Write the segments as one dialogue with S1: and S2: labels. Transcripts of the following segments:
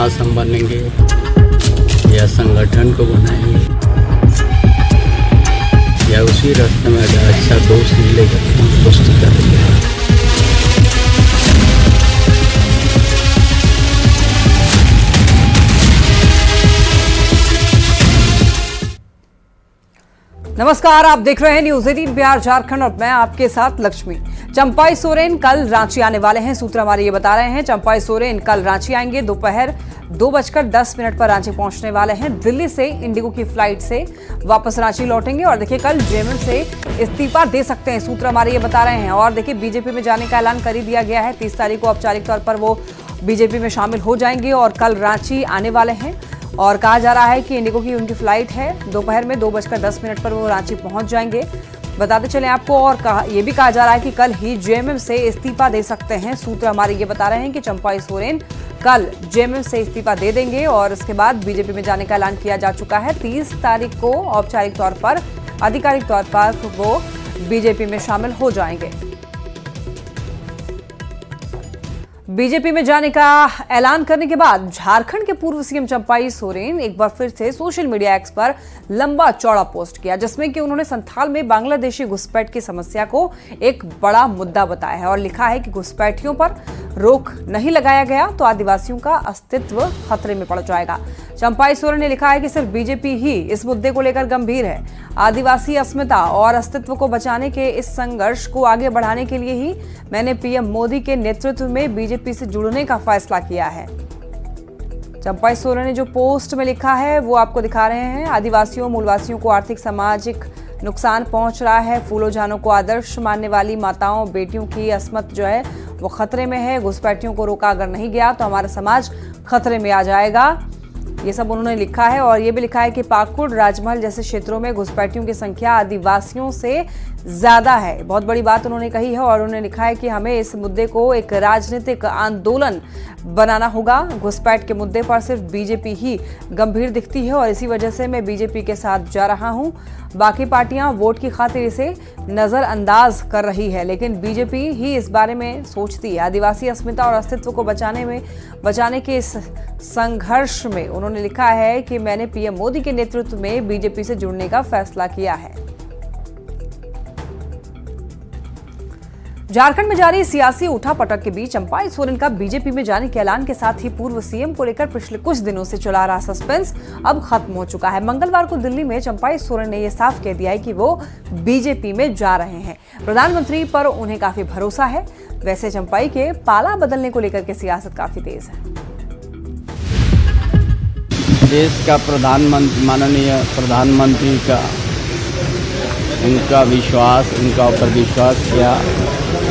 S1: समाज हम बनेंगे या संगठन को बनाएंगे या उसी रास्ते में अगर अच्छा दोस्त मिलेगा तो हम दोस्ती करेंगे।
S2: नमस्कार, आप देख रहे हैं न्यूज 18 बिहार झारखंड और मैं आपके साथ लक्ष्मी। चंपाई सोरेन कल रांची आने वाले हैं, सूत्र हमारे ये बता रहे हैं। चंपाई सोरेन कल रांची आएंगे, दोपहर 2:10 पर रांची पहुंचने वाले हैं। दिल्ली से इंडिगो की फ्लाइट से वापस रांची लौटेंगे और देखिए कल जेएमएम से इस्तीफा दे सकते हैं, सूत्र हमारे ये बता रहे हैं। और देखिए बीजेपी में जाने का ऐलान कर ही दिया गया है। 30 तारीख को औपचारिक तौर पर वो बीजेपी में शामिल हो जाएंगे और कल रांची आने वाले हैं। और कहा जा रहा है कि इंडिगो की उनकी फ्लाइट है, दोपहर में 2:10 पर वो रांची पहुंच जाएंगे। बताते चलें आपको, और ये भी कहा जा रहा है कि कल ही जेएमएम से इस्तीफा दे सकते हैं। सूत्र हमारे ये बता रहे हैं कि चंपाई सोरेन कल जेएमएम से इस्तीफा दे देंगे और इसके बाद बीजेपी में जाने का ऐलान किया जा चुका है। 30 तारीख को औपचारिक तौर पर, आधिकारिक तौर पर वो बीजेपी में शामिल हो जाएंगे। बीजेपी में जाने का ऐलान करने के बाद झारखंड के पूर्व सीएम चंपाई सोरेन एक बार फिर से सोशल मीडिया एक्स पर लंबा चौड़ा पोस्ट किया, जिसमें कि उन्होंने संथाल में बांग्लादेशी घुसपैठ की समस्या को एक बड़ा मुद्दा बताया है और लिखा है कि घुसपैठियों पर रोक नहीं लगाया गया तो आदिवासियों का अस्तित्व खतरे में पड़ जाएगा। चंपाई सोरेन ने लिखा है कि सिर्फ बीजेपी ही इस मुद्दे को लेकर गंभीर है। आदिवासी अस्मिता और अस्तित्व को बचाने के इस संघर्ष को आगे बढ़ाने के लिए ही मैंने पीएम मोदी के नेतृत्व में बीजेपी से जुड़ने का फैसला किया है। चंपाई सोरेन ने जो पोस्ट में लिखा है वो आपको दिखा रहे हैं। आदिवासियों, मूलवासियों को आर्थिक सामाजिक नुकसान पहुंच रहा है। फूलों जानों को आदर्श मानने वाली माताओं बेटियों की अस्मत जो है वो खतरे में है। घुसपैठियों को रोका अगर नहीं गया तो हमारा समाज खतरे में आ जाएगा। ये सब उन्होंने लिखा है और ये भी लिखा है कि पाकुड़, राजमहल जैसे क्षेत्रों में घुसपैठियों की संख्या आदिवासियों से ज्यादा है। बहुत बड़ी बात उन्होंने कही है और उन्होंने लिखा है कि हमें इस मुद्दे को एक राजनीतिक आंदोलन बनाना होगा। घुसपैठ के मुद्दे पर सिर्फ बीजेपी ही गंभीर दिखती है और इसी वजह से मैं बीजेपी के साथ जा रहा हूं। बाकी पार्टियां वोट की खातिर इसे नजरअंदाज कर रही है, लेकिन बीजेपी ही इस बारे में सोचती है। आदिवासी अस्मिता और अस्तित्व को बचाने के इस संघर्ष में उन्होंने लिखा है कि मैंने पीएम मोदी के नेतृत्व में बीजेपी से जुड़ने का फैसला किया है। झारखंड में जारी सियासी उठापटक के बीच चंपाई सोरेन का बीजेपी में जाने के ऐलान के साथ ही पूर्व सीएम को लेकर पिछले कुछ दिनों से चला रहा सस्पेंस अब खत्म हो चुका है। मंगलवार को दिल्ली में चंपाई सोरेन ने यह साफ कह दिया है कि वो बीजेपी में जा रहे हैं। प्रधानमंत्री पर उन्हें काफी भरोसा है। वैसे चंपाई के पाला बदलने को लेकर के सियासत काफी तेज है।
S1: देश का प्रधानमंत्री, माननीय प्रधानमंत्री का उनका ऊपर विश्वास किया।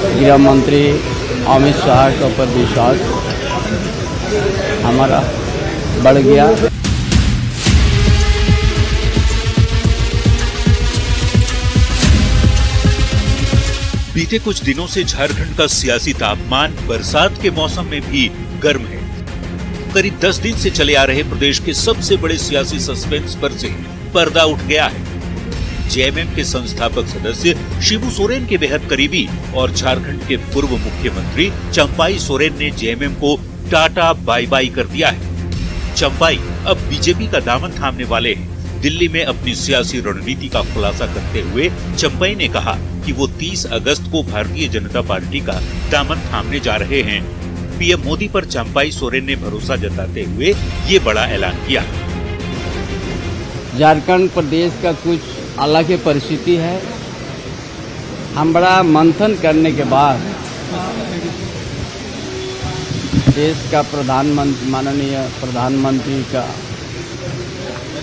S1: गृह मंत्री अमित शाह के ऊपर विश्वास हमारा बढ़ गया।
S3: बीते कुछ दिनों से झारखंड का सियासी तापमान बरसात के मौसम में भी गर्म है। करीब 10 दिन से चले आ रहे प्रदेश के सबसे बड़े सियासी सस्पेंस पर से पर्दा उठ गया है। जेएमएम के संस्थापक सदस्य शिबू सोरेन के बेहद करीबी और झारखंड के पूर्व मुख्यमंत्री चंपाई सोरेन ने जेएमएम को टाटा बाय बाय कर दिया है। चंपाई अब बीजेपी का दामन थामने वाले हैं। दिल्ली में अपनी सियासी रणनीति का खुलासा करते हुए चंपाई ने कहा कि वो 30 अगस्त को भारतीय जनता पार्टी का दामन थामने जा रहे हैं। पीएम मोदी पर चंपाई सोरेन ने भरोसा जताते हुए ये बड़ा ऐलान किया।
S1: झारखंड प्रदेश का कुछ अलग ही परिस्थिति है। हम बड़ा मंथन करने के बाद देश का माननीय प्रधानमंत्री का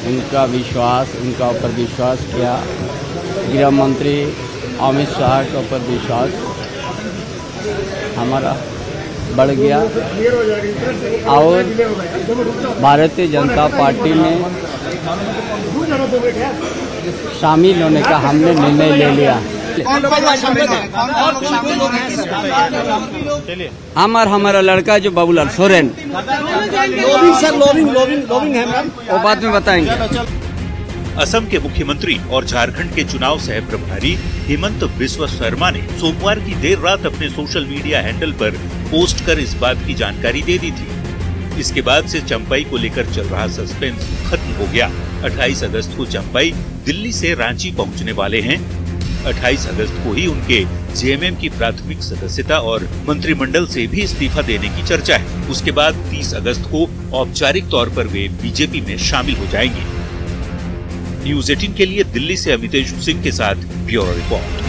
S1: उनका ऊपर विश्वास किया। गृह मंत्री अमित शाह के ऊपर विश्वास हमारा बढ़ गया और भारतीय जनता पार्टी में शामिल होने का हमने निर्णय ले लिया। हम और हमारा लड़का जो बाबूलाल सोरेन, वो बाद में बताएंगे।
S3: असम के मुख्यमंत्री और झारखंड के चुनाव सह प्रभारी हेमंत बिस्वा शर्मा ने सोमवार की देर रात अपने सोशल मीडिया हैंडल पर पोस्ट कर इस बात की जानकारी दे दी थी। इसके बाद से चंपाई को लेकर चल रहा सस्पेंस खत्म हो गया। 28 अगस्त को चंपाई दिल्ली से रांची पहुंचने वाले हैं। 28 अगस्त को ही उनके जेएमएम की प्राथमिक सदस्यता और मंत्रिमंडल से भी इस्तीफा देने की चर्चा है। उसके बाद 30 अगस्त को औपचारिक तौर पर वे बीजेपी में शामिल हो जाएंगे। न्यूज़ 18 के लिए दिल्ली से अमितेश सिंह के साथ ब्यूरो रिपोर्ट।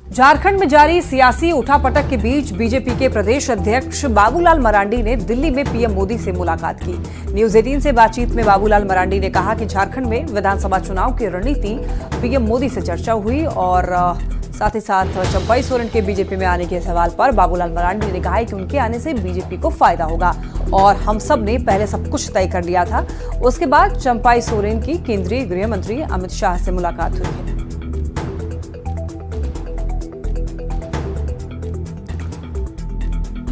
S2: झारखंड में जारी सियासी उठापटक के बीच बीजेपी के प्रदेश अध्यक्ष बाबूलाल मरांडी ने दिल्ली में पीएम मोदी से मुलाकात की। न्यूज़ 18 से बातचीत में बाबूलाल मरांडी ने कहा कि झारखंड में विधानसभा चुनाव की रणनीति पीएम मोदी से चर्चा हुई और साथ ही साथ चंपाई सोरेन के बीजेपी में आने के सवाल पर बाबूलाल मरांडी ने कहा है कि उनके आने से बीजेपी को फायदा होगा और हम सब ने पहले सब कुछ तय कर लिया था। उसके बाद चंपाई सोरेन की केंद्रीय गृह मंत्री अमित शाह से मुलाकात हुई है।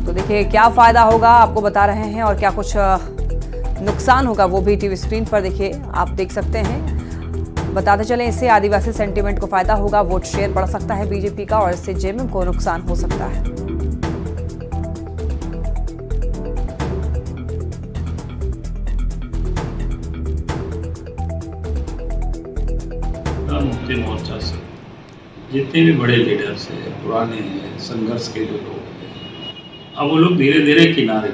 S2: तो देखिए क्या फायदा होगा आपको बता रहे हैं और क्या कुछ नुकसान होगा वो भी टीवी स्क्रीन पर देखिए आप देख सकते हैं। बताते चलें इससे आदिवासी सेंटीमेंट को फायदा होगा, वोट शेयर बढ़ सकता है बीजेपी का और इससे जेएमएम को नुकसान हो सकता है।
S4: मुक्ति मोर्चा से जितने भी बड़े लीडर्स हैं, पुराने हैं, संघर्ष के जो लोग हैं, अब वो लोग धीरे धीरे किनारे,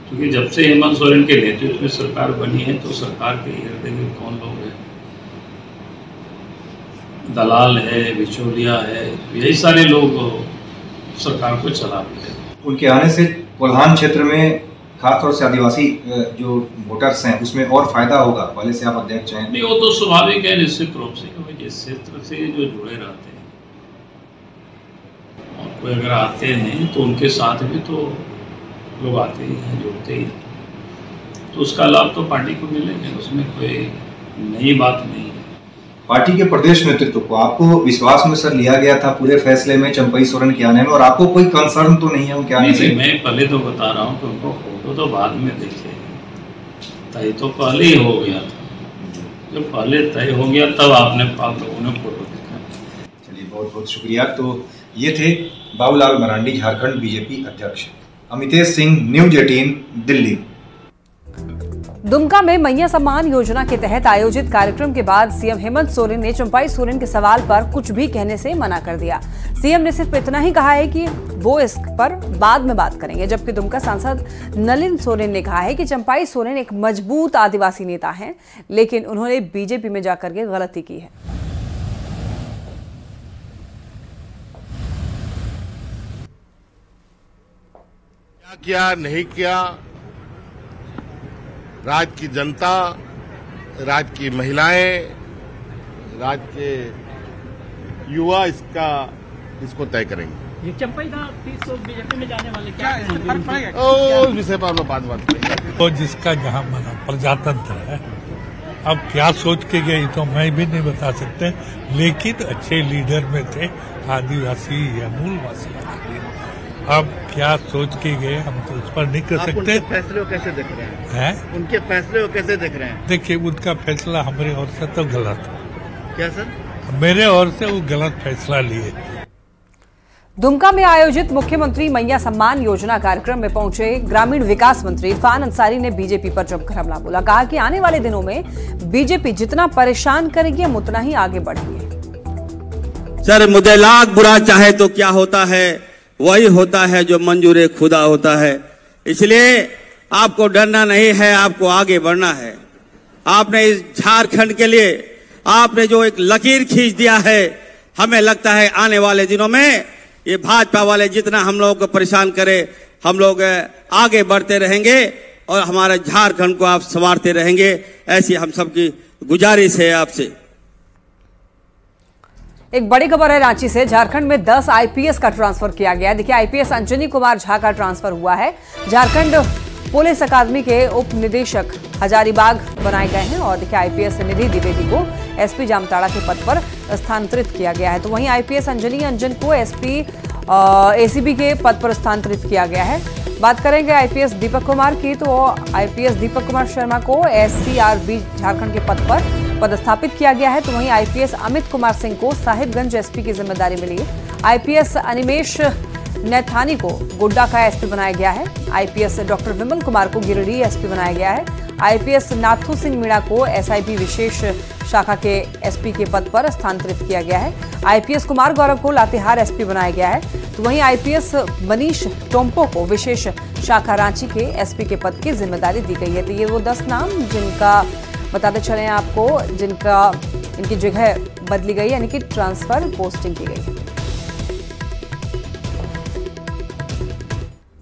S4: क्योंकि जब से हेमंत सोरेन के नेतृत्व में सरकार बनी है तो सरकार के इर्द गिर्द कौन लोग हैं, दलाल है, बिचौलिया है, यही सारे लोग सरकार को चला रहे हैं।
S5: उनके आने से कोल्हान क्षेत्र में खासतौर से आदिवासी जो वोटर्स हैं उसमें और फायदा होगा। पहले से आप अध्यक्ष हैं।
S4: नहीं, वो तो स्वाभाविक है निश्चित रूप से, क्योंकि जिस क्षेत्र से जो जुड़े रहते हैं और कोई अगर आते हैं तो उनके साथ भी तो लोग आते ही हैं, जुड़ते ही, तो उसका लाभ तो पार्टी को मिलेगा, उसमें कोई नई बात नहीं है।
S5: पार्टी के प्रदेश नेतृत्व को आपको विश्वास में सर लिया गया था पूरे फैसले में चंपाई सोरेन के आने में, और आपको कोई कंसर्न तो नहीं है उनके आने से?
S4: मैं पहले तो बता रहा हूँ कि उनको फोटो तो बाद में देखे, तय तो पहले ही हो गया था। जब पहले तय हो गया तब आपने आप लोगों ने फोटो देखा।
S5: चलिए बहुत बहुत शुक्रिया। तो ये थे बाबूलाल मरांडी, झारखंड बीजेपी अध्यक्ष। अमितेश सिंह, न्यूज़ 18 दिल्ली।
S2: दुमका में मैया सम्मान योजना के तहत आयोजित कार्यक्रम के बाद सीएम हेमंत सोरेन ने चंपाई सोरेन के सवाल पर कुछ भी कहने से मना कर दिया। सीएम ने सिर्फ इतना ही कहा है कि वो इस पर बाद में बात करेंगे, जबकि दुमका सांसद नलिन सोरेन ने कहा है कि चंपाई सोरेन एक मजबूत आदिवासी नेता हैं, लेकिन उन्होंने बीजेपी में जाकर के गलती की है।
S6: क्या किया नहीं किया, राज्य की जनता, राज्य की महिलाएं, राज्य के युवा इसको तय करेंगे।
S7: ये चंपाई का 30 लोग बीजेपी में जाने वाले क्या फर्क पड़ेगा?
S6: उस विषय पर हम लोग बात करेंगे।
S8: तो जिसका जहाँ मना प्रजातंत्र है, अब क्या सोच के गए तो मैं भी नहीं बता सकते, लेकिन अच्छे लीडर में थे आदिवासी या मूलवासी। अब क्या सोच के गए हम तो उस पर नहीं कर सकते।
S7: उनके फैसले को कैसे देख रहे हैं? उनके फैसले को कैसे देख रहे हैं?
S8: देखिए, उनका फैसला हमारे ओर से तो गलत है।
S7: क्या सर?
S8: मेरे ओर से वो गलत फैसला लिए।
S2: दुमका में आयोजित मुख्यमंत्री मैया सम्मान योजना कार्यक्रम में पहुंचे ग्रामीण विकास मंत्री इरफान अंसारी ने बीजेपी पर जमकर हमला बोला। कहा कि आने वाले दिनों में बीजेपी जितना परेशान करेगी हम उतना ही आगे बढ़ेंगे।
S9: सर, मुझे लाख बुरा चाहे तो क्या होता है, वही होता है जो मंजूर खुदा होता है। इसलिए आपको डरना नहीं है, आपको आगे बढ़ना है। आपने इस झारखंड के लिए आपने जो एक लकीर खींच दिया है, हमें लगता है आने वाले दिनों में ये भाजपा वाले जितना हम लोगों को परेशान करे, हम लोग आगे बढ़ते रहेंगे और हमारे झारखंड को आप संवारते रहेंगे। ऐसी हम सबकी गुजारिश है आपसे।
S2: एक बड़ी खबर है रांची से। झारखंड में 10 आईपीएस का ट्रांसफर किया गया। देखिए, आईपीएस अंजनी कुमार झा का ट्रांसफर हुआ है। झारखंड पुलिस अकादमी के उप निदेशक हजारीबाग बनाए गए हैं और देखिए आईपीएस निधि द्विवेदी को एसपी जामताड़ा के पद पर स्थानांतरित किया गया है। तो वहीं आईपीएस अंजनी अंजन को एसपी एसीबी के पद पर स्थानांतरित किया गया है। बात करेंगे आईपीएस दीपक कुमार की, तो आईपीएस दीपक कुमार शर्मा को एससीआरबी झारखंड के पद पर पदस्थापित किया गया है। तो वहीं आईपीएस अमित कुमार सिंह को साहिबगंज एसपी की जिम्मेदारी मिली है। आईपीएस अनिमेश नैथानी को गोड्डा का एसपी बनाया गया है। आईपीएस डॉक्टर विमल कुमार को गिरिडीह एसपी बनाया गया है। आईपीएस नाथू सिंह मीणा को एसआईबी विशेष शाखा के एसपी के पद पर स्थानांतरित किया गया है। आईपीएस कुमार गौरव को लातेहार एसपी बनाया गया है। तो वहीं आईपीएस मनीष टोम्पो को विशेष शाखा रांची के एसपी के पद की जिम्मेदारी दी गई है। तो ये वो 10 नाम जिनका बताते चले आपको, इनकी जगह बदली गई, यानी कि ट्रांसफर पोस्टिंग की गई है।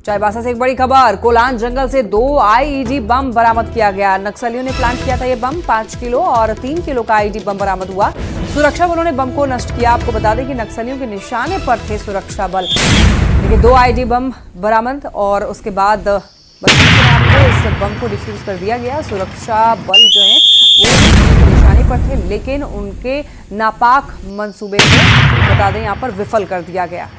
S2: चाईबासा से एक बड़ी खबर, कोलान जंगल से 2 आईईडी बम बरामद किया गया। नक्सलियों ने प्लांट किया था ये बम। 5 किलो और 3 किलो का आईईडी बम बरामद हुआ। सुरक्षा बलों ने बम को नष्ट किया। आपको बता दें कि नक्सलियों के निशाने पर थे सुरक्षा बल। देखिए 2 आईईडी बम बरामद और उसके बाद इस बम को डिफ्यूज कर दिया गया। सुरक्षा बल जो है वो निशाने पर थे, लेकिन उनके नापाक मंसूबे को बता दें यहाँ पर विफल कर दिया गया।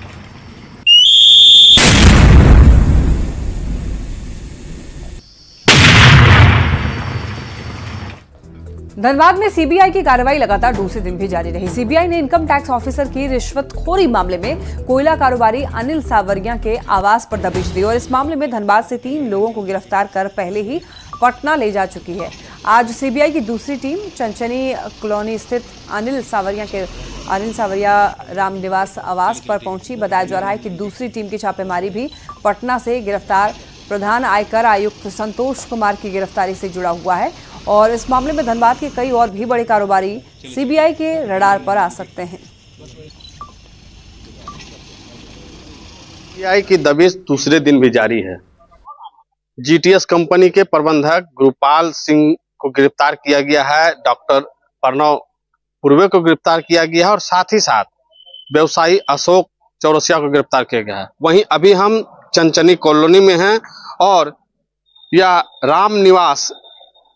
S2: धनबाद में सीबीआई की कार्रवाई लगातार दूसरे दिन भी जारी रही। सीबीआई ने इनकम टैक्स ऑफिसर की रिश्वतखोरी मामले में कोयला कारोबारी अनिल सावरिया के आवास पर दबिश दी और इस मामले में धनबाद से 3 लोगों को गिरफ्तार कर पहले ही पटना ले जा चुकी है। आज सीबीआई की दूसरी टीम चंचनी कॉलोनी स्थित अनिल सावरिया राम निवास आवास पर पहुंची। बताया जा रहा है कि दूसरी टीम की छापेमारी भी पटना से गिरफ्तार प्रधान आयकर आयुक्त संतोष कुमार की गिरफ्तारी से जुड़ा हुआ है और इस मामले में धनबाद के कई और भी बड़े कारोबारी सीबीआई के रडार पर आ सकते हैं।
S10: सीबीआई की दबिश दूसरे दिन भी जारी है। जीटीएस कंपनी के प्रबंधक गुरपाल सिंह को गिरफ्तार किया गया है। डॉक्टर प्रणव पूर्वे को गिरफ्तार किया गया है और साथ ही साथ व्यवसायी अशोक चौरसिया को गिरफ्तार किया गया है। वहीं अभी हम चंचनी कॉलोनी में हैं और यह राम निवास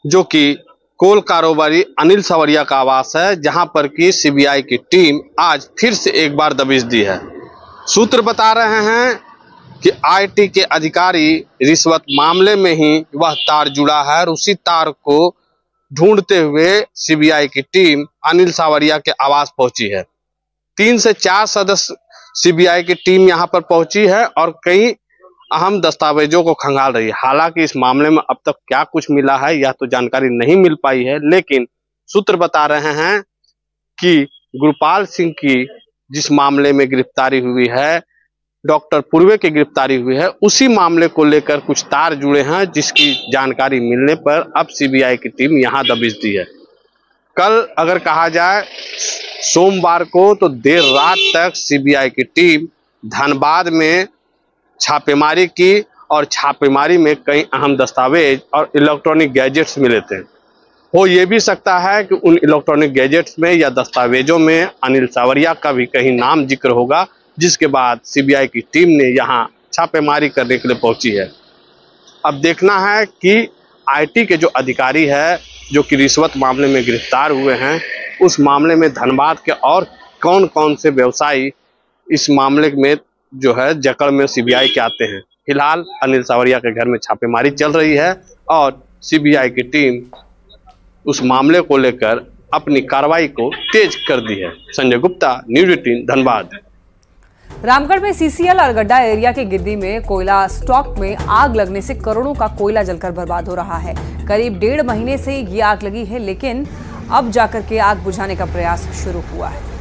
S10: जो कि कोल कारोबारी अनिल सावरिया का आवास है, जहां पर की सीबीआई की टीम आज फिर से एक बार दबिश दी है। सूत्र बता रहे हैं कि आईटी के अधिकारी रिश्वत मामले में ही वह तार जुड़ा है और उसी तार को ढूंढते हुए सीबीआई की टीम अनिल सावरिया के आवास पहुंची है। 3 से 4 सदस्य सीबीआई की टीम यहां पर पहुंची है और कई अहम दस्तावेजों को खंगाल रही है। हालांकि इस मामले में अब तक क्या कुछ मिला है यह तो जानकारी नहीं मिल पाई है, लेकिन सूत्र बता रहे हैं कि गुरपाल सिंह की जिस मामले में गिरफ्तारी हुई है, डॉक्टर पूर्वे की गिरफ्तारी हुई है, उसी मामले को लेकर कुछ तार जुड़े हैं, जिसकी जानकारी मिलने पर अब सीबीआई की टीम यहां दबिश दी है। कल अगर कहा जाए सोमवार को तो देर रात तक सीबीआई की टीम धनबाद में छापेमारी की और छापेमारी में कई अहम दस्तावेज और इलेक्ट्रॉनिक गैजेट्स मिले थे। हो ये भी सकता है कि उन इलेक्ट्रॉनिक गैजेट्स में या दस्तावेजों में अनिल सावरिया का भी कहीं नाम जिक्र होगा, जिसके बाद सीबीआई की टीम ने यहां छापेमारी करने के लिए पहुंची है। अब देखना है कि आईटी के जो अधिकारी है जो कि रिश्वत मामले में गिरफ्तार हुए हैं, उस मामले में धनबाद के और कौन कौन से व्यवसायी इस मामले में जो है जकड़ में सीबीआई के आते हैं। फिलहाल अनिल सावरिया के घर में छापेमारी चल रही है और सीबीआई की टीम उस मामले को लेकर अपनी कार्रवाई को तेज कर दी है। संजय गुप्ता, न्यूज 18 धनबाद।
S2: रामगढ़ में सीसीएल अरगड्डा एरिया के गिद्दी में कोयला स्टॉक में आग लगने से करोड़ों का कोयला जलकर बर्बाद हो रहा है। करीब 1.5 महीने से ये आग लगी है, लेकिन अब जाकर के आग बुझाने का प्रयास शुरू हुआ है।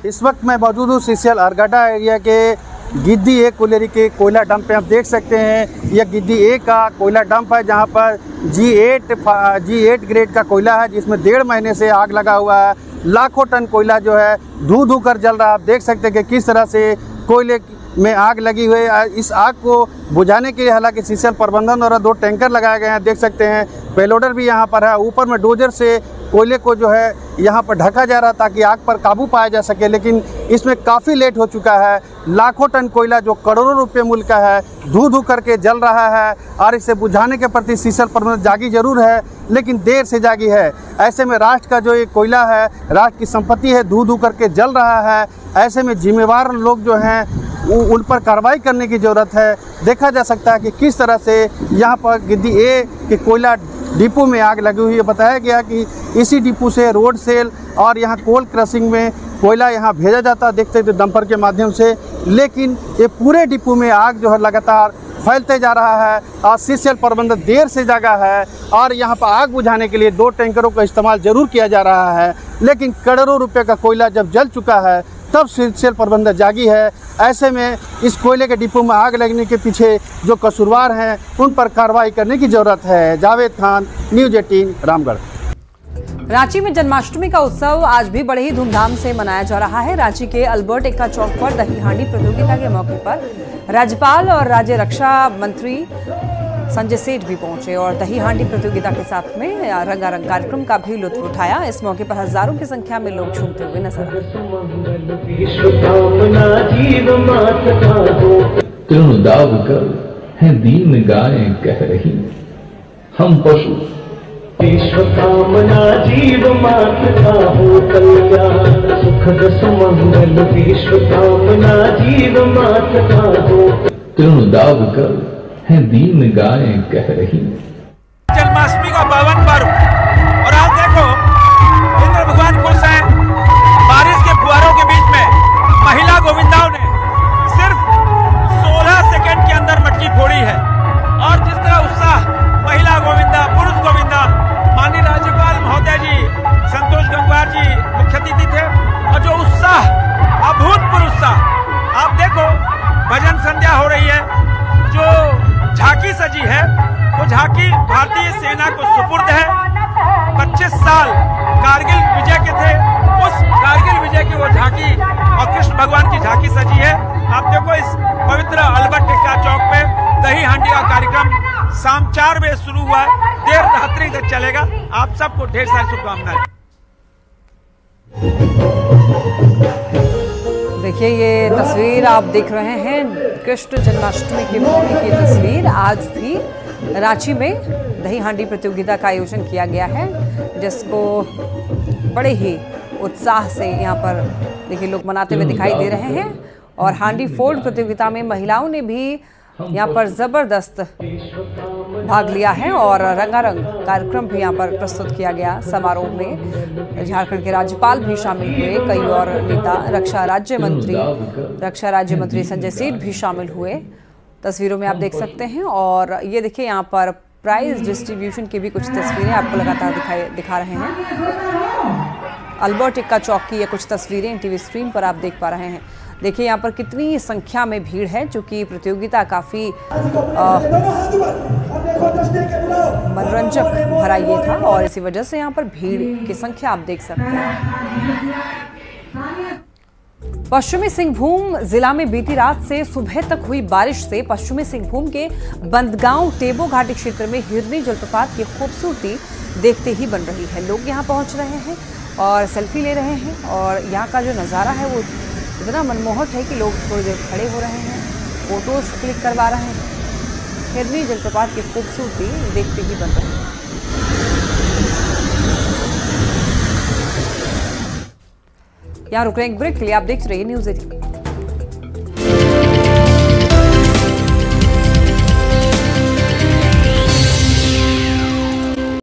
S11: इस वक्त मैं मौजूद हूँ सीसीएल अरगड्डा एरिया के गिद्दी 1 कोयलेरी के कोयला डंप पे। आप देख सकते हैं यह गिद्दी 1 का कोयला डंप है, जहाँ पर G8 ग्रेड का कोयला है, जिसमें 1.5 महीने से आग लगा हुआ है। लाखों टन कोयला जो है धू कर जल रहा है। आप देख सकते हैं कि किस तरह से कोयले में आग लगी हुई है। इस आग को बुझाने के लिए हालांकि सीसीएल प्रबंधन द्वारा 2 टैंकर लगाए गए हैं। देख सकते हैं पेलोडर भी यहाँ पर है। ऊपर में डोजर से कोयले को जो है यहाँ पर ढका जा रहा ताकि आग पर काबू पाया जा सके, लेकिन इसमें काफ़ी लेट हो चुका है। लाखों टन कोयला जो करोड़ों रुपए मूल्य का है धू करके जल रहा है और इसे बुझाने के प्रति सीसीएल प्रबंधन जागी जरूर है, लेकिन देर से जागी है। ऐसे में राष्ट्र का जो ये कोयला है, राष्ट्र की संपत्ति है, धू करके जल रहा है। ऐसे में जिम्मेवार लोग जो हैं उन पर कार्रवाई करने की ज़रूरत है। देखा जा सकता है कि किस तरह से यहाँ पर गिद्दी ए के कोयला डिपो में आग लगी हुई है। बताया गया कि इसी डिपो से रोड सेल और यहाँ कोल क्रशिंग में कोयला यहाँ भेजा जाता देखते थे डंपर के माध्यम से, लेकिन ये पूरे डिपो में आग जो है लगातार फैलते जा रहा है और सीसीएल प्रबंधक देर से जागा है और यहाँ पर आग बुझाने के लिए 2 टैंकरों का इस्तेमाल जरूर किया जा रहा है, लेकिन करोड़ों रुपए का कोयला जब जल चुका है तब सीसीएल प्रबंधक जागी है। ऐसे में इस कोयले के डिपो में आग लगने के पीछे जो कसूरवार हैं उन पर कार्रवाई करने की जरूरत है। जावेद खान, न्यूज़ 18, रामगढ़।
S2: रांची में जन्माष्टमी का उत्सव आज भी बड़े ही धूमधाम से मनाया जा रहा है। रांची के अल्बर्ट एक्का चौक पर दही हांडी प्रतियोगिता के मौके पर राज्यपाल और राज्य रक्षा मंत्री संजय सेठ भी पहुंचे और दही हांडी प्रतियोगिता के साथ में रंगारंग कार्यक्रम का भी लुत्फ उठाया। इस मौके पर हजारों की संख्या में लोग झूमते हुए नजर आए।
S12: दीन गाय कह रही हम पशु विश्वकामना जीव मात्र का हो कल्याण सुखद सुमंगल विश्वकामना जीव मात्र का हो तृणदाव कर है दीन गाय कह रही।
S13: जन्माष्टमी का पावन पर्व और आज देखो इंद्र भगवान खुश हैं। बारिश के फुहारों के बीच में महिला गोविंदाओं ने सिर्फ 16 सेकंड के अंदर मटकी फोड़ी है और जिस तरह उत्साह महिला गोविंदा, पुरुष गोविंदा, माननीय राज्यपाल महोदय जी, संतोष गंगवार जी मुख्य अतिथि थे और जो उत्साह, अभूतपूर्व उत्साह, आप देखो भजन संध्या हो रही है। जो झांकी सजी है वो झांकी भारतीय सेना को सुपुर्द है। 25 साल कारगिल विजय के थे, उस कारगिल विजय की वो झांकी और कृष्ण भगवान की झांकी सजी है। आप देखो इस पवित्र अल्बर्ट एक्का चौक पे दही हांडी का कार्यक्रम शाम 4 बजे शुरू हुआ है, देर रात्रि तक चलेगा। आप सबको ढेर सारी शुभकामनाएं।
S2: देखिए ये तस्वीर आप देख रहे हैं कृष्ण जन्माष्टमी के मौके की तस्वीर। आज भी रांची में दही हांडी प्रतियोगिता का आयोजन किया गया है, जिसको बड़े ही उत्साह से यहाँ पर देखिए लोग मनाते हुए दिखाई दे रहे हैं। और हांडी फोड़ प्रतियोगिता में महिलाओं ने भी यहाँ पर जबरदस्त भाग लिया है और रंगारंग कार्यक्रम भी यहाँ पर प्रस्तुत किया गया। समारोह में झारखंड के राज्यपाल भी शामिल हुए, कई और नेता, रक्षा राज्य मंत्री संजय सेठ भी शामिल हुए। तस्वीरों में आप देख सकते हैं। और ये देखिए यहाँ पर प्राइज डिस्ट्रीब्यूशन की भी कुछ तस्वीरें आपको लगातार दिखा रहे हैं। अल्बर्ट एक्का चौक की ये कुछ तस्वीरें टीवी स्क्रीन पर आप देख पा रहे हैं। देखिए यहाँ पर कितनी संख्या में भीड़ है, चूंकि प्रतियोगिता काफ़ी मनोरंजक भरा ये था और इसी वजह से यहाँ पर भीड़ की संख्या आप देख सकते हैं। पश्चिमी सिंहभूम जिला में बीती रात से सुबह तक हुई बारिश से पश्चिमी सिंहभूम के बंदगांव टेबो घाटी क्षेत्र में हिरनी जलप्रपात की खूबसूरती देखते ही बन रही है। लोग यहाँ पहुँच रहे हैं और सेल्फी ले रहे हैं और यहाँ का जो नज़ारा है वो इतना मनमोहक है कि लोग थोड़ी देर खड़े हो रहे हैं, फोटोज क्लिक करवा रहे हैं। हिरनी जलप्रपात की खूबसूरती देखते ही बन रही है। यहाँ रुक रहे हैं एक ब्रेक के लिए, आप देख रहे हैं न्यूज़ 18।